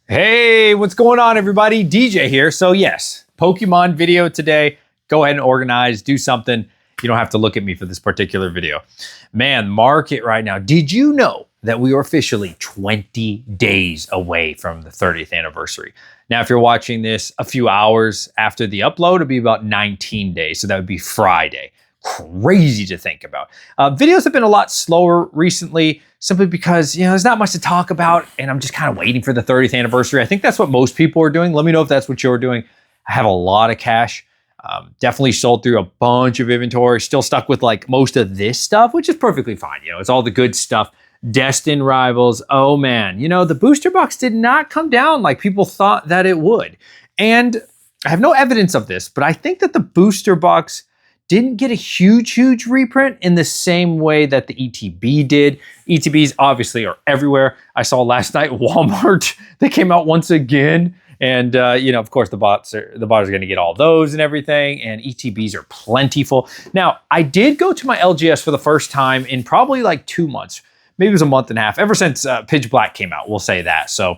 Hey, what's going on, everybody? DJ here. So yes, Pokemon video today. Go ahead and organize, do something. You don't have to look at me for this particular video. Man, market right now. Did you know that we are officially 20 days away from the 30th anniversary? Now, if you're watching this a few hours after the upload, it'll be about 19 days. So that would be Friday. Crazy to think about. Videos have been a lot slower recently simply because, there's not much to talk about and I'm just kind of waiting for the 30th anniversary. I think that's what most people are doing. Let me know if that's what you're doing. I have a lot of cash. Definitely sold through a bunch of inventory. Still stuck with like most of this stuff, which is perfectly fine. It's all the good stuff. Destined Rivals. Oh man, the booster box did not come down like people thought that it would. And I have no evidence of this, but I think that the booster box didn't get a huge reprint in the same way that the ETB did. ETBs obviously are everywhere. I saw last night Walmart, they came out once again. And, of course, the bots are going to get all those and everything. And ETBs are plentiful. Now, I did go to my LGS for the first time in probably like 2 months. Maybe it was a month and a half. Ever since Pitch Black came out, we'll say that. So,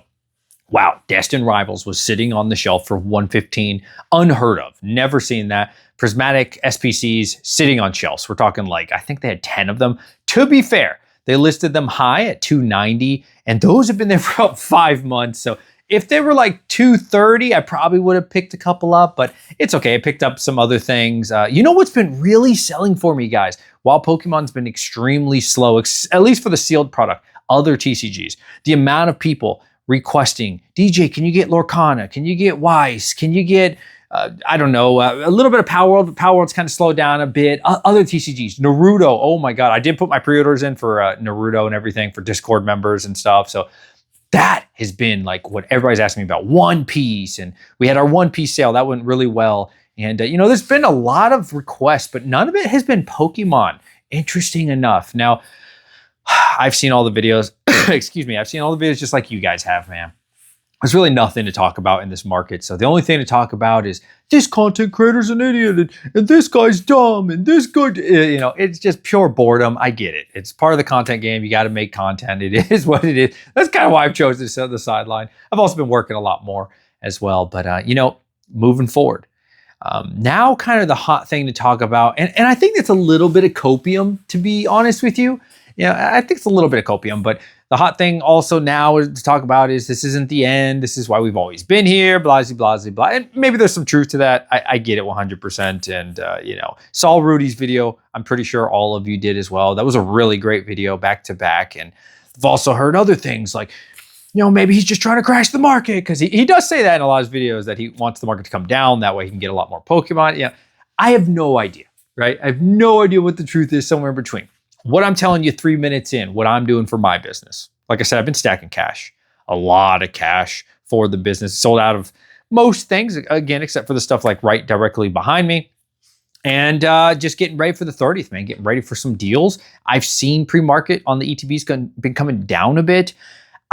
wow, Destined Rivals was sitting on the shelf for $115. Unheard of. Never seen that. Prismatic SPCs sitting on shelves. We're talking like, I think they had 10 of them. To be fair, they listed them high at $290. And those have been there for about 5 months. So, if they were like $230, I probably would have picked a couple up, but it's okay. I picked up some other things. What's been really selling for me, guys? While Pokemon's been extremely slow, at least for the sealed product, other TCGs, the amount of people requesting, DJ, can you get Lorcana? Can you get Weiss? Can you get, a little bit of Power World, but Power World's kind of slowed down a bit. Other TCGs, Naruto, oh my God. I did put my pre-orders in for Naruto and everything for Discord members and stuff. So that has been like what everybody's asking me about. One Piece, and we had our One Piece sale. That went really well. And, there's been a lot of requests, but none of it has been Pokemon. Interesting enough. Now, I've seen all the videos. Excuse me. I've seen all the videos just like you guys have, man. There's really nothing to talk about in this market. So the only thing to talk about is this content creator's an idiot and this guy's dumb and this guy, it's just pure boredom. I get it. It's part of the content game. You got to make content. It is what it is. That's kind of why I've chosen to sit on the sideline. I've also been working a lot more as well. But, moving forward, now kind of the hot thing to talk about. And I think it's a little bit of copium, to be honest with you. I think it's a little bit of copium, but the hot thing also now to talk about is this isn't the end. This is why we've always been here, blah, blah, blah, blah. And maybe there's some truth to that. I get it 100%. And, saw Rudy's video. I'm pretty sure all of you did as well. That was a really great video back to back. And I've also heard other things like, maybe he's just trying to crash the market because he does say that in a lot of his videos that he wants the market to come down. That way he can get a lot more Pokemon. Yeah, I have no idea, right? I have no idea what the truth is somewhere in between. What I'm telling you 3 minutes in, what I'm doing for my business. Like I said, I've been stacking cash, a lot of cash for the business. Sold out of most things, again, except for the stuff like right directly behind me. And just getting ready for the 30th, man. Getting ready for some deals. I've seen pre-market on the ETBs been coming down a bit.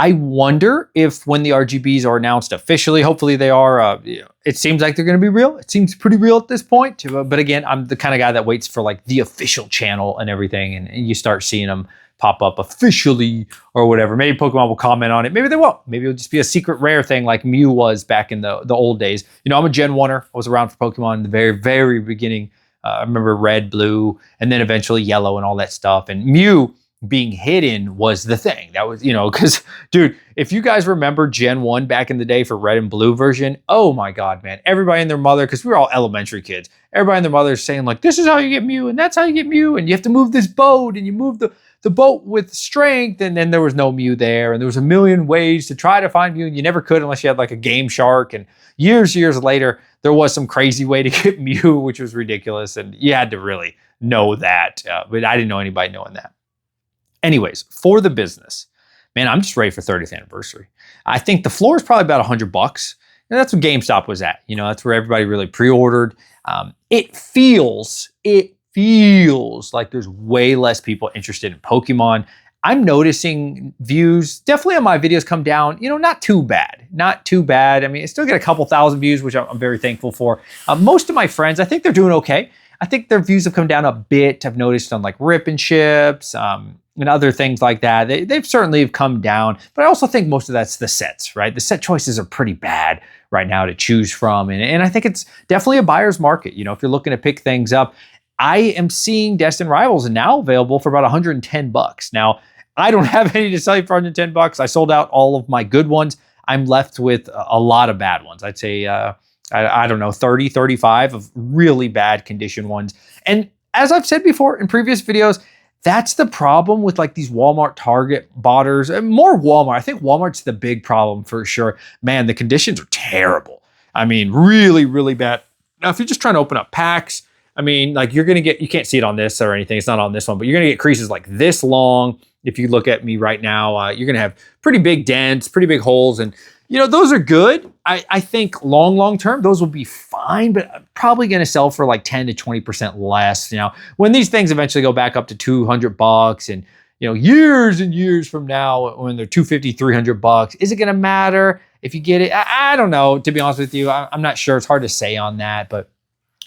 I wonder if when the RGBs are announced officially, hopefully they are, it seems like they're going to be real. It seems pretty real at this point. But again, I'm the kind of guy that waits for like the official channel and everything. And you start seeing them pop up officially or whatever. Maybe Pokemon will comment on it. Maybe they won't. Maybe it'll just be a secret rare thing like Mew was back in the old days. I'm a Gen 1er. I was around for Pokemon in the very, very beginning. I remember red, blue, and then eventually yellow and all that stuff. And Mew being hidden was the thing. That was, because, dude, if you guys remember Gen 1 back in the day for red and blue version, oh my God, man. Everybody and their mother, because we were all elementary kids, everybody and their mother is saying like, this is how you get Mew, and that's how you get Mew, and you have to move this boat, and you move the boat with strength, and then there was no Mew there, and there was a million ways to try to find Mew, and you never could unless you had like a Game Shark, and years later, there was some crazy way to get Mew, which was ridiculous, and you had to really know that, but I didn't know anybody knowing that. Anyways, for the business, man, I'm just ready for 30th anniversary. I think the floor is probably about $100. And that's what GameStop was at. That's where everybody really pre-ordered. It feels like there's way less people interested in Pokemon. I'm noticing views, definitely on my videos come down, not too bad. Not too bad. I mean, I still get a couple thousand views, which I'm very thankful for. Most of my friends, I think they're doing okay. I think their views have come down a bit. I've noticed on like rip and ships, and other things like that. They've certainly have come down, but I also think most of that's the sets, right? The set choices are pretty bad right now to choose from. And I think it's definitely a buyer's market. You know, if you're looking to pick things up, I am seeing Destined Rivals now available for about 110 bucks. Now, I don't have any to sell you for 110 bucks. I sold out all of my good ones. I'm left with a lot of bad ones. I'd say, I don't know, 30, 35 of really bad condition ones. And as I've said before in previous videos, that's the problem with like these Walmart, Target botters, and more Walmart. I think Walmart's the big problem for sure. Man, the conditions are terrible. I mean, really, really bad. Now, if you're just trying to open up packs, I mean, like you're going to get, you can't see it on this or anything. It's not on this one, but you're going to get creases like this long. If you look at me right now, you're going to have pretty big dents, pretty big holes. And, you know, those are good. I think long term, those will be fine, but I'm probably going to sell for like 10 to 20% less. You know, when these things eventually go back up to 200 bucks and, you know, years and years from now, when they're 250, 300 bucks, is it going to matter if you get it? I don't know, to be honest with you. I'm not sure. It's hard to say on that, but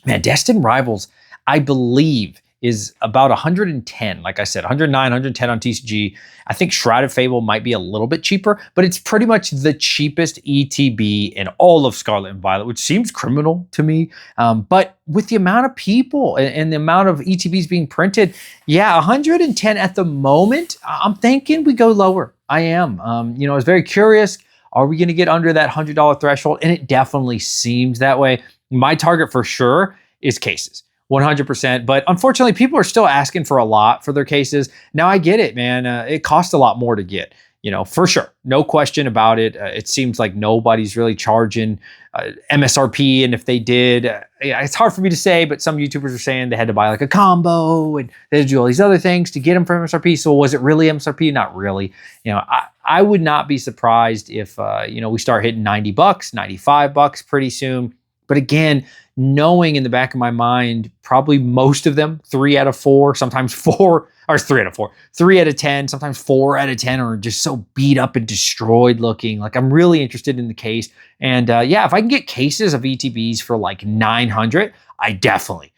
man, Destined Rivals, I believe, is about 110. Like I said, 109, 110 on TCG. I think Shrouded Fable might be a little bit cheaper, but it's pretty much the cheapest ETB in all of Scarlet and Violet, which seems criminal to me. But with the amount of people and the amount of ETBs being printed, yeah, 110 at the moment. I'm thinking we go lower. I am. You know, I was very curious. Are we going to get under that $100 threshold? And it definitely seems that way. My target for sure is cases. 100%. But unfortunately, people are still asking for a lot for their cases. Now I get it, man. It costs a lot more to get, you know, for sure. No question about it. It seems like nobody's really charging MSRP. And if they did, it's hard for me to say, but some YouTubers are saying they had to buy like a combo and they had to do all these other things to get them for MSRP. So was it really MSRP? Not really. You know, I would not be surprised if, you know, we start hitting 90 bucks, 95 bucks pretty soon. But again, knowing in the back of my mind, probably most of them, 3 out of 4, sometimes 4, or 3 out of 4, 3 out of 10, sometimes 4 out of 10 are just so beat up and destroyed looking. Like I'm really interested in the case. And yeah, if I can get cases of ETBs for like 900, I definitely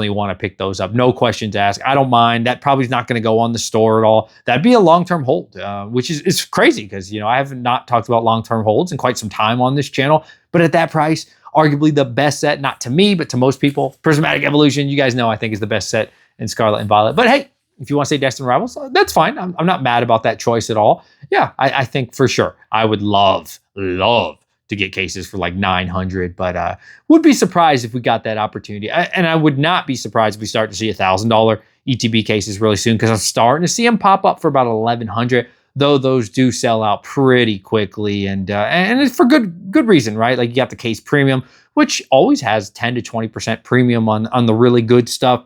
want to pick those up. No questions asked. I don't mind. That probably is not going to go on the store at all. That'd be a long-term hold, which is crazy because, you know, I have not talked about long-term holds in quite some time on this channel. But at that price, arguably the best set, not to me, but to most people. Prismatic Evolution, you guys know, I think is the best set in Scarlet and Violet. But hey, if you want to say Destined Rivals, that's fine. I'm not mad about that choice at all. Yeah, I think for sure I would love to get cases for like 900, but would be surprised if we got that opportunity. And I would not be surprised if we start to see $1,000 ETB cases really soon, because I'm starting to see them pop up for about 1,100. Though those do sell out pretty quickly, and it's for good reason, right? Like you got the case premium, which always has 10 to 20% premium on the really good stuff.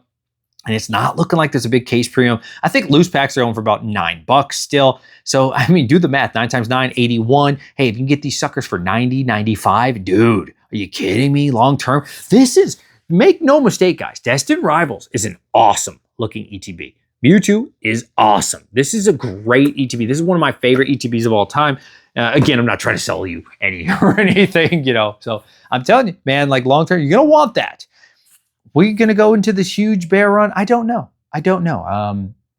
And it's not looking like there's a big case premium. I think loose packs are going for about $9 still. So, I mean, do the math. 9 times 9, 81. Hey, if you can get these suckers for 90, 95, dude, are you kidding me? Long term. This is, make no mistake, guys, Destined Rivals is an awesome looking ETB. Mewtwo is awesome. This is a great ETB. This is one of my favorite ETBs of all time. Again, I'm not trying to sell you any or anything, you know. So I'm telling you, man, like long term, you're going to want that. We're going to go into this huge bear run. I don't know.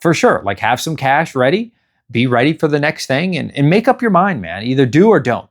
For sure. Like have some cash ready. Be ready for the next thing and make up your mind, man. Either do or don't.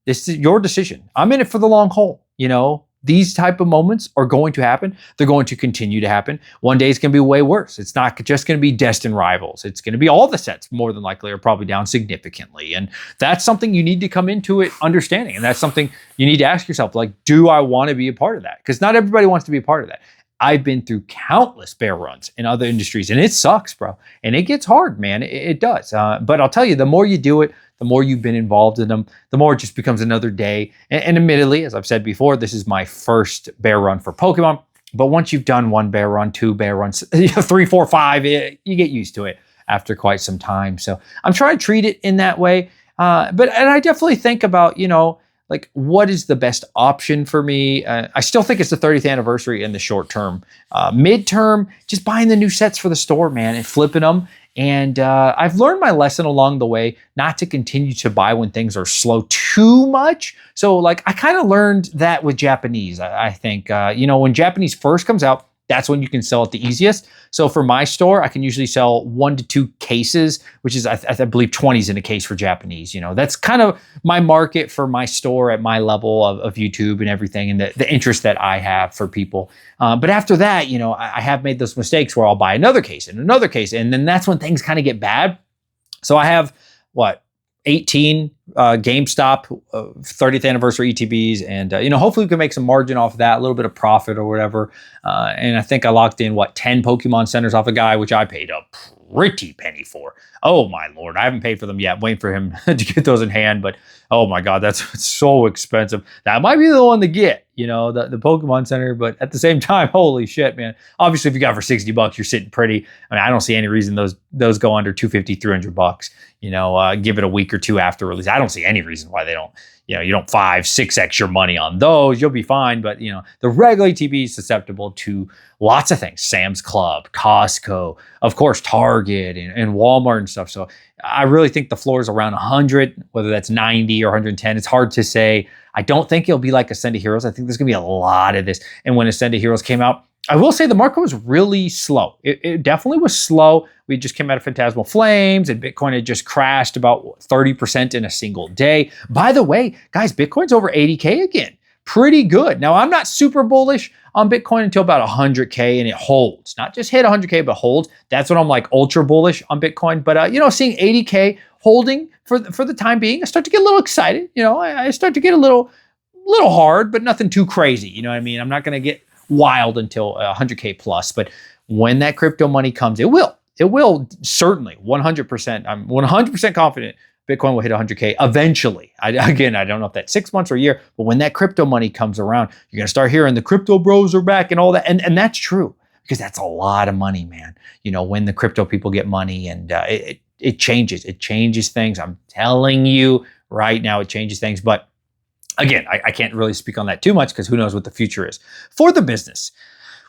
This is your decision. I'm in it for the long haul, you know. These type of moments are going to happen. They're going to continue to happen. One day it's going to be way worse. It's not just going to be Destined Rivals. It's going to be all the sets more than likely are probably down significantly. And that's something you need to come into it understanding. And that's something you need to ask yourself, like, do I want to be a part of that? Because not everybody wants to be a part of that. I've been through countless bear runs in other industries and it sucks, bro. And it gets hard, man. It does. But I'll tell you, the more you do it, the more you've been involved in them, the more it just becomes another day. And admittedly, as I've said before, this is my first bear run for Pokemon. But once you've done 1 bear run, 2 bear runs, 3, 4, 5, you get used to it after quite some time. So I'm trying to treat it in that way. And I definitely think about, you know, like what is the best option for me? I still think it's the 30th anniversary in the short term. Midterm, just buying the new sets for the store, man, and flipping them. And I've learned my lesson along the way not to continue to buy when things are slow too much. So like I kind of learned that with Japanese, I think, you know, when Japanese first comes out, that's when you can sell it the easiest. So for my store, I can usually sell 1 to 2 cases, which is, I believe 20s in a case for Japanese. That's kind of my market for my store at my level of YouTube and everything, and the interest that I have for people. But after that, I have made those mistakes where I'll buy another case and another case. And then that's when things kind of get bad. So I have 18 GameStop 30th anniversary ETBs, and hopefully we can make some margin off of that, a little bit of profit or whatever. And I think I locked in 10 Pokemon centers off a guy, which I paid a pretty penny for. Oh my Lord, I haven't paid for them yet. I'm waiting for him to get those in hand, but oh my God, that's so expensive. That might be the one to get, the Pokemon Center, but at the same time, holy shit, man. Obviously, if you got it for $60, you're sitting pretty. I mean, I don't see any reason those go under $250, $300. Give it a week or two after release. I don't see any reason why they don't. You don't 5, 6x your money on those. You'll be fine. But, the regular ETB is susceptible to lots of things. Sam's Club, Costco, of course, Target and Walmart and stuff. So I really think the floor is around 100, whether that's 90 or 110. It's hard to say. I don't think it'll be like Ascended Heroes. I think there's going to be a lot of this. And when Ascended Heroes came out, I will say the market was really slow. It definitely was slow. We just came out of Phantasmal Flames, and Bitcoin had just crashed about 30% in a single day. By the way, guys, Bitcoin's over 80K again. Pretty good. Now, I'm not super bullish on Bitcoin until about 100K, and it holds. Not just hit 100K, but holds. That's when I'm ultra bullish on Bitcoin. But, seeing 80K holding for the time being, I start to get a little excited. I start to get a little hard, but nothing too crazy. You know what I mean? I'm not going to get wild until 100K plus. But when that crypto money comes, it will certainly 100%. I'm 100% confident Bitcoin will hit 100K eventually. I don't know if that's 6 months or a year, but when that crypto money comes around, you're going to start hearing the crypto bros are back and all that. And that's true, because that's a lot of money, man. When the crypto people get money, and it changes things. I'm telling you right now, it changes things. But again, I can't really speak on that too much, because who knows what the future is. For the business,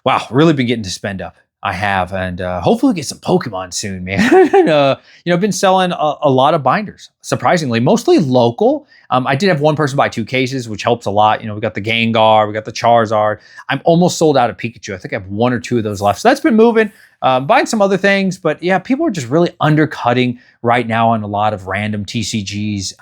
wow, really been getting to spend up. I have, and hopefully get some Pokemon soon, man. I've been selling a lot of binders, surprisingly, mostly local. I did have one person buy 2 cases, which helps a lot. We got the Gengar, we got the Charizard. I'm almost sold out of Pikachu. I think I have 1 or 2 of those left. So that's been moving. Buying some other things, but yeah, people are just really undercutting right now on a lot of random TCGs.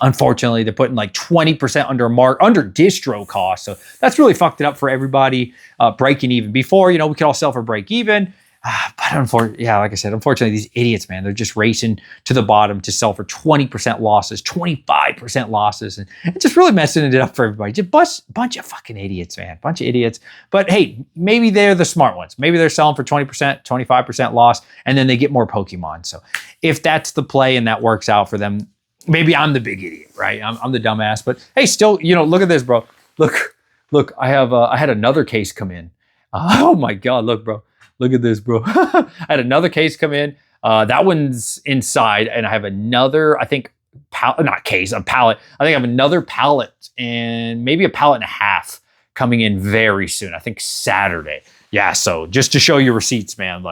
Unfortunately, they're putting 20% under distro cost. So that's really fucked it up for everybody. Breaking even. Before, we could all sell for break even. But unfortunately, like I said, unfortunately, these idiots, man, they're just racing to the bottom to sell for 20% losses, 25% losses, and just really messing it up for everybody. Just bunch of fucking idiots, man. Bunch of idiots. But hey, maybe they're the smart ones. Maybe they're selling for 20%, 25% loss, and then they get more Pokemon. So if that's the play and that works out for them, maybe I'm the big idiot, right? I'm the dumbass. But hey, still, look at this, bro. Look, I had another case come in. Oh my God, look, bro. Look at this, bro. I had another case come in. That one's inside, and I have another, I think, pallet. I think I have another pallet and maybe a pallet and a half coming in very soon. I think Saturday. Yeah, so just to show you receipts, man,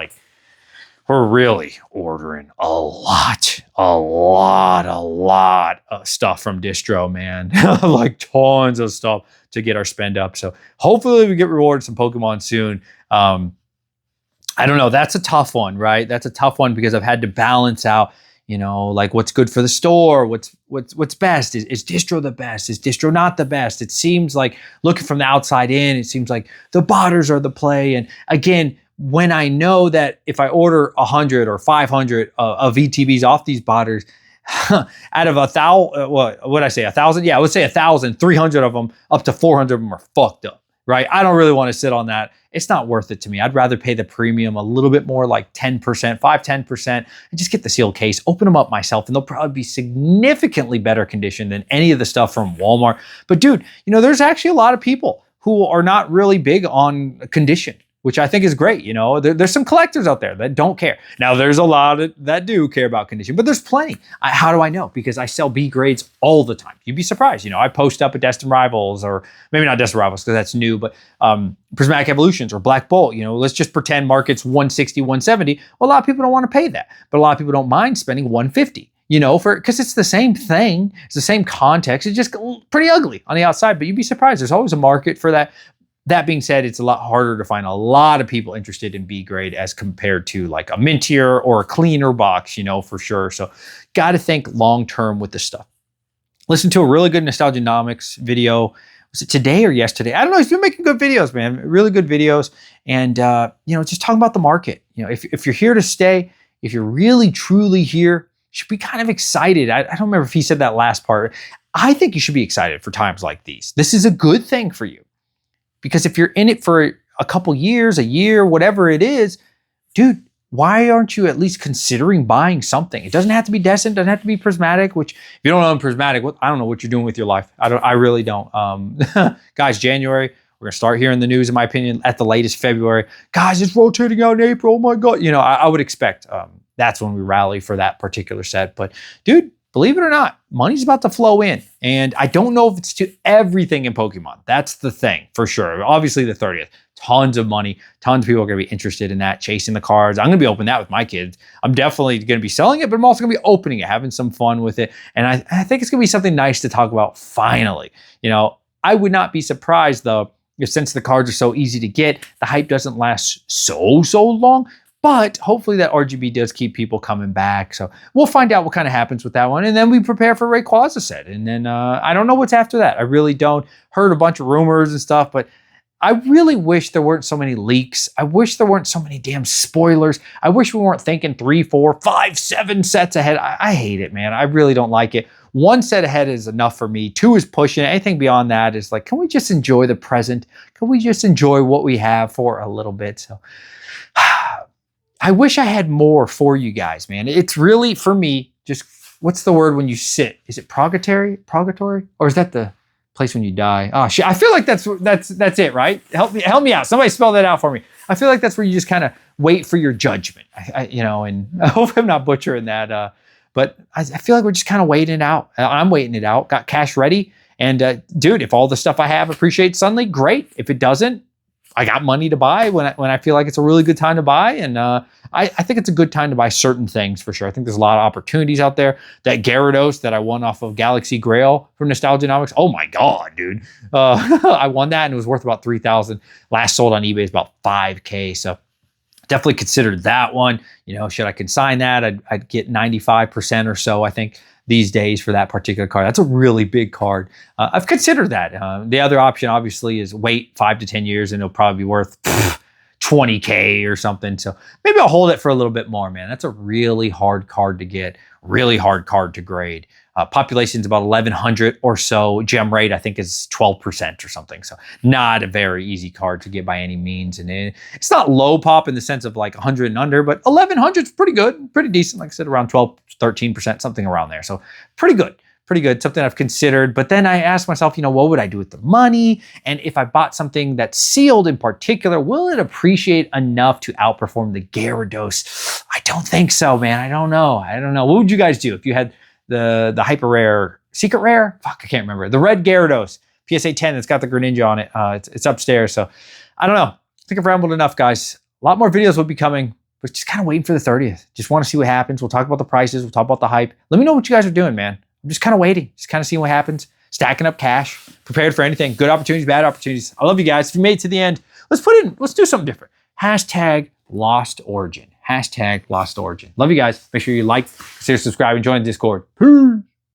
we're really ordering a lot of stuff from distro, man. Tons of stuff to get our spend up. So hopefully we get rewarded some Pokemon soon. I don't know. That's a tough one, right? That's a tough one, because I've had to balance out, what's good for the store, what's best. Is distro the best? Is distro not the best? It seems like, looking from the outside in, it seems like the botters are the play. And again, when I know that if I order 100 or 500 of ETBs off these botters, out of 1,000, what would I say, 1,000? Yeah, I would say 1,000, 300 of them, up to 400 of them are fucked up, right? I don't really want to sit on that. It's not worth it to me. I'd rather pay the premium a little bit more, 10%, 5-10%, and just get the sealed case, open them up myself, and they'll probably be significantly better condition than any of the stuff from Walmart. But dude, there's actually a lot of people who are not really big on condition, which I think is great. There's some collectors out there that don't care. Now, there's a lot that do care about condition, but there's plenty. How do I know? Because I sell B grades all the time. You'd be surprised. I post up at Destined Rivals, or maybe not Destined Rivals because that's new, but Prismatic Evolutions or Black Bolt. Let's just pretend market's 160, 170. Well, a lot of people don't want to pay that, but a lot of people don't mind spending 150. Because it's the same thing. It's the same context. It's just pretty ugly on the outside, but you'd be surprised. There's always a market for that. That being said, it's a lot harder to find a lot of people interested in B grade as compared to like a mintier or a cleaner box, you know, for sure. So got to think long-term with this stuff. Listen to a really good Nostalgianomics video. Was it today or yesterday? I don't know. He's been making good videos, man. Really good videos. And, you know, just talking about the market. You know, if you're here to stay, if you're really, truly here, you should be kind of excited. I don't remember if he said that last part. I think you should be excited for times like these. This is a good thing for you. Because if you're in it for a couple years, a year, whatever it is, dude, why aren't you at least considering buying something? It doesn't have to be Descent, doesn't have to be Prismatic, which if you don't own Prismatic, I don't know what you're doing with your life. I really don't. Guys, January, we're gonna start hearing the news, in my opinion, at the latest February. Guys, it's rotating out in April, oh my God. You know, I would expect that's when we rally for that particular set. But dude, believe it or not, money's about to flow in. And I don't know if it's to everything in Pokemon. That's the thing, for sure. Obviously, the 30th. Tons of money. Tons of people are going to be interested in that, chasing the cards. I'm going to be opening that with my kids. I'm definitely going to be selling it, but I'm also going to be opening it, having some fun with it. And I think it's going to be something nice to talk about finally. You know, I would not be surprised, though, if since the cards are so easy to get, the hype doesn't last so long. But hopefully that RGB does keep people coming back. So we'll find out what kind of happens with that one. And then we prepare for Rayquaza set. And then I don't know what's after that. I really don't. Heard a bunch of rumors and stuff, but I really wish there weren't so many leaks. I wish there weren't so many damn spoilers. I wish we weren't thinking 3, 4, 5, 7 sets ahead. I hate it, man. I really don't like it. 1 set ahead is enough for me. 2 is pushing it. Anything beyond that is like, can we just enjoy the present? Can we just enjoy what we have for a little bit? So I wish I had more for you guys, man. It's really, for me, just, what's the word when you sit? Is it purgatory? Or is that the place when you die? Oh shit, I feel like that's it, right? Help me out. Somebody spell that out for me. I feel like that's where you just kind of wait for your judgment. You know, and I hope I'm not butchering that. But I feel like we're just kind of waiting it out. I'm waiting it out. Got cash ready. And dude, if all the stuff I have appreciates suddenly, great. If it doesn't, I got money to buy when I feel like it's a really good time to buy. And I think it's a good time to buy certain things for sure. I think there's a lot of opportunities out there. That Gyarados that I won off of Galaxy Grail from Nostalgianomics. Oh my God, dude. I won that and it was worth about $3,000. Last sold on eBay is about $5K. So definitely considered that one. You know, should I consign that? I'd get 95% or so, I think, these days for that particular card. That's a really big card. I've considered that. The other option, obviously, is wait 5 to 10 years and it'll probably be worth $20K or something. So maybe I'll hold it for a little bit more, man. That's a really hard card to get, really hard card to grade. Population's about 1,100 or so. Gem rate, I think, is 12% or something. So not a very easy card to get by any means. And it's not low pop in the sense of like 100 and under, but 1,100 is pretty good, pretty decent. Like I said, around 12, 13%, something around there. So pretty good. Pretty good, something I've considered. But then I asked myself, you know, what would I do with the money? And if I bought something that's sealed in particular, will it appreciate enough to outperform the Gyarados? I don't think so, man. I don't know. What would you guys do if you had the hyper rare, secret rare? Fuck, I can't remember. The red Gyarados, PSA 10 that's got the Greninja on it. It's upstairs. So I don't know. I think I've rambled enough, guys. A lot more videos will be coming, but just kind of waiting for the 30th. Just want to see what happens. We'll talk about the prices. We'll talk about the hype. Let me know what you guys are doing, man. I'm just kind of waiting, just kind of seeing what happens, stacking up cash, prepared for anything, good opportunities, bad opportunities. I love you guys. If you made it to the end, let's do something different. Hashtag Lost Origin. Hashtag Lost Origin. Love you guys. Make sure you like, consider subscribing, join the Discord. Peace.